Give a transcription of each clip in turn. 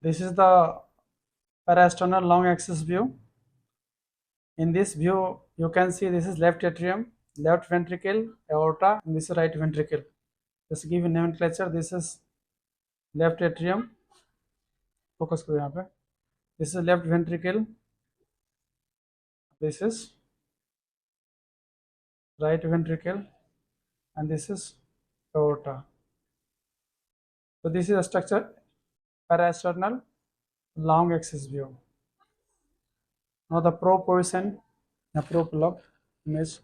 This is the parasternal long axis view. In this view, you can see this is left atrium, left ventricle, aorta, and this is right ventricle. Just give you nomenclature. This is left atrium. Focus करो यहाँ पे. This is left ventricle. This is right ventricle, and this is aorta. So this is a structure parasternal long axis view. Now the probe position, the probe log image.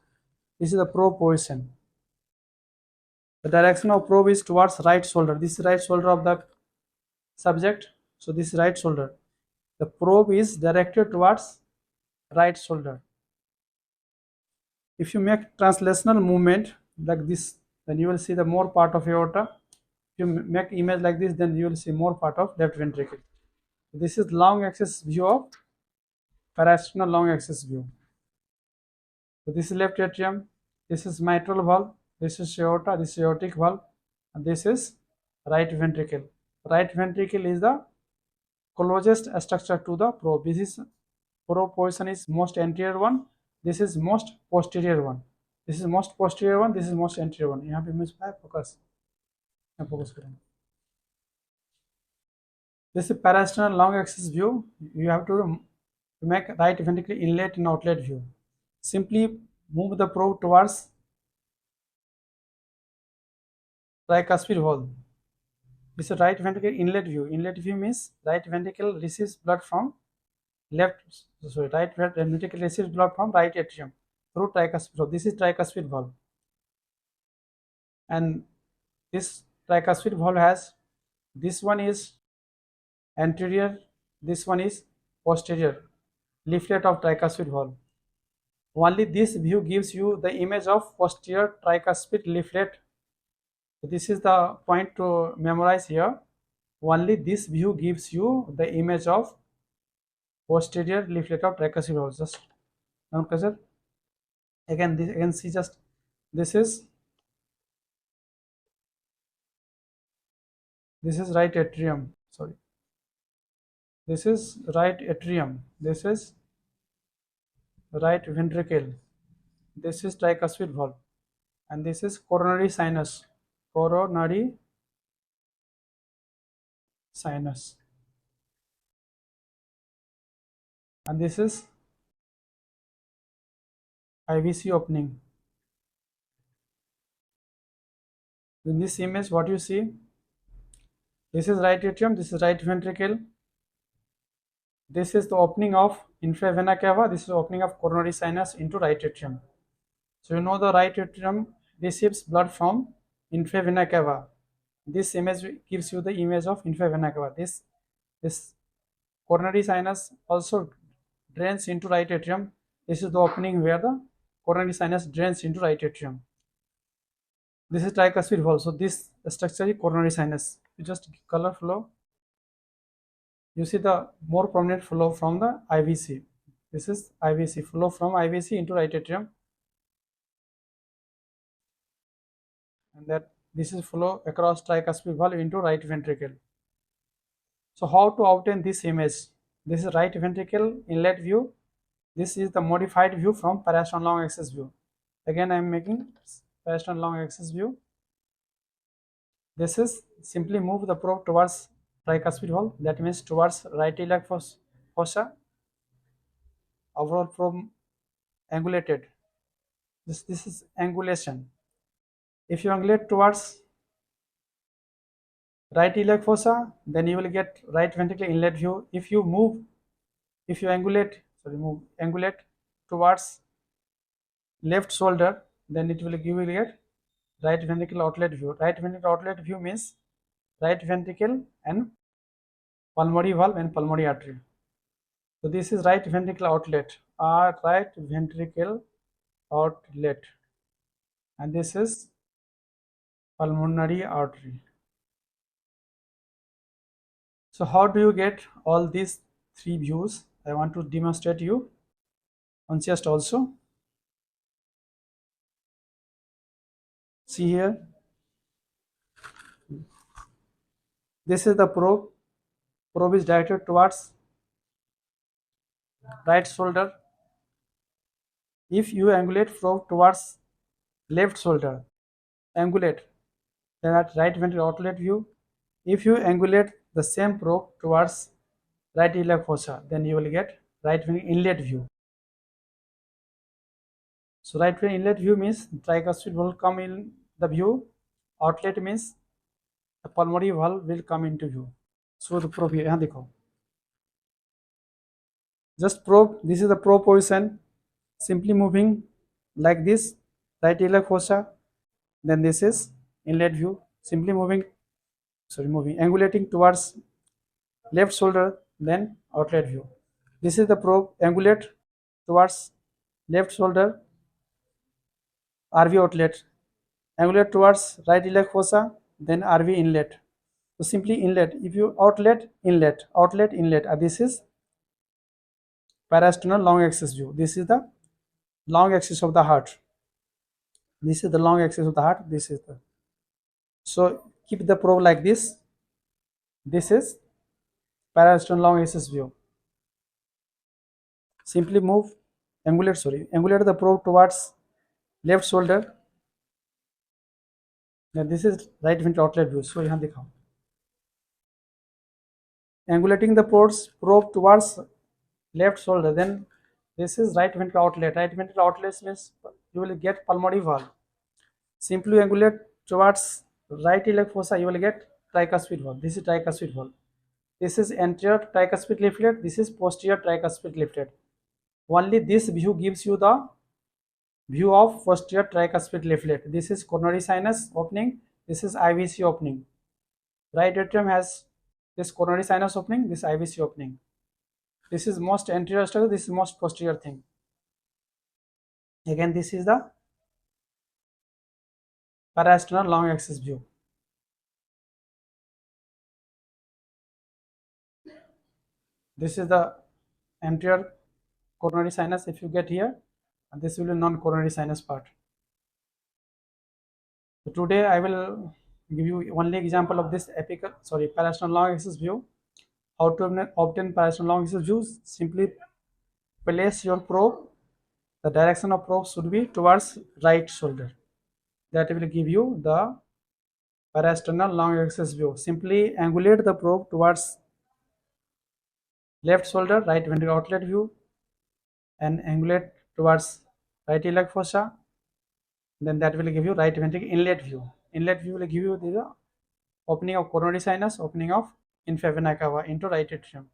This is the probe position. The direction of probe is towards right shoulder. This is right shoulder of the subject. So this is right shoulder. The probe is directed towards right shoulder. If you make translational movement like this, then you will see the more part of aorta. If you make image like this, then you will see more part of left ventricle. This is long axis view of parasternal long axis view. So this is left atrium, this is mitral valve, this is aorta, this is aortic valve, and this is right ventricle. Right ventricle is the closest structure to the probe. This is probe position is most anterior one. This is most posterior one. This is most posterior one. This is most anterior one. यहाँ पे image पे focus. यहाँ focus करेंगे. This is parasternal long axis view. You have to make right ventricle inlet and outlet view. Simply move the probe towards tricuspid valve. This is right ventricle inlet view. Inlet view means right ventricle receives blood from right ventricle receives blood from right atrium through tricuspid valve. This is tricuspid valve, and this tricuspid valve has, this one is anterior, this one is posterior leaflet of tricuspid valve. Only this view gives you the image of posterior tricuspid leaflet. So this is the point to memorize here. Only this view gives you the image of posterior leaflet of tricuspid valve. Just now, pressure. Again, this again see just this is right atrium. Sorry, this is right atrium. This is right ventricle. This is tricuspid valve, and this is coronary sinus. Coronary sinus, and this is IVC opening. In this image, what you see, this is right atrium, this is right ventricle, this is the opening of infra vena cava, this is opening of coronary sinus into right atrium. So you know the right atrium receives blood from infra vena cava. This image gives you the image of infra vena cava. This coronary sinus also drains into right atrium. This is the opening where the coronary sinus drains into right atrium. This is tricuspid valve. So this structure is coronary sinus. You just color flow. You see the more prominent flow from the IVC. This is IVC, flow from IVC into right atrium, and that this is flow across tricuspid valve into right ventricle. So how to obtain this image? This is right ventricle inlet view. This is the modified view from parasternal long axis view. Again, I am making parasternal long axis view. This is simply move the probe towards tricuspid valve. That means towards right iliac fossa. Overall probe angulated. This is angulation. If you angulate towards right iliac fossa, then you will get right ventricle inlet view. If you angulate towards left shoulder, then it will give you get right ventricle outlet view. Right ventricle outlet view means right ventricle and pulmonary valve and pulmonary artery. So this is right ventricle outlet, right ventricle outlet, and this is pulmonary artery. So how do you get all these three views? I want to demonstrate you on chest also. See here, this is the probe. Probe is directed towards right shoulder. If you angulate probe towards left shoulder, angulate, then at right ventricular outlet view. If you angulate the same probe towards right iliac fossa, then you will get right ventricular inlet view. So right ventricular inlet view means tricuspid will come in the view. Outlet means the pulmonary valve will come into view. So the probe here, यहाँ देखो. Just probe. This is the probe position. Simply moving like this, right iliac fossa. Then this is inlet view. Simply moving, angulating towards left shoulder, then outlet view. This is the probe, angulate towards left shoulder, RV outlet, angulate towards right iliac fossa, then RV inlet. So simply inlet. If you outlet, inlet. This is parasternal long axis view. This is the long axis of the heart. This is the long axis of the heart. This is the. So keep the probe like this. This is parasternal long axis view. Simply angulate the probe towards left shoulder. Then this is right ventricular outlet view. So यहाँ दिखाओ. Angulating the probe towards left shoulder. Then this is right ventricular outlet. Right ventricular outlet means you will get pulmonary valve. Simply angulate towards right iliac fossa. You will get tricuspid valve. This is tricuspid valve. This is anterior tricuspid leaflet. This is posterior tricuspid leaflet. Only this view gives you the view of posterior tricuspid leaflet. This is coronary sinus opening. This is IVC opening. Right atrium has this coronary sinus opening, this IVC opening. This is most anterior structure, this is most posterior thing. Again, this is the parasternal long axis view. This is the anterior coronary sinus if you get here, and this will be non-coronary sinus part. So today I will give you only example of this parasternal long axis view. How to obtain parasternal long axis views? Simply place your probe. The direction of probe should be towards right shoulder. That will give you the parasternal long axis view. Simply angulate the probe towards left shoulder, right ventricular outlet view, and angulate towards right iliac fossa. Then that will give you right ventricular inlet view. Inlet view will give you the opening of coronary sinus, opening of infra vena cava into right atrium.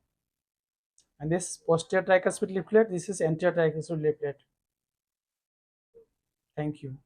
And this posterior tricuspid leaflet, this is anterior tricuspid leaflet. Thank you.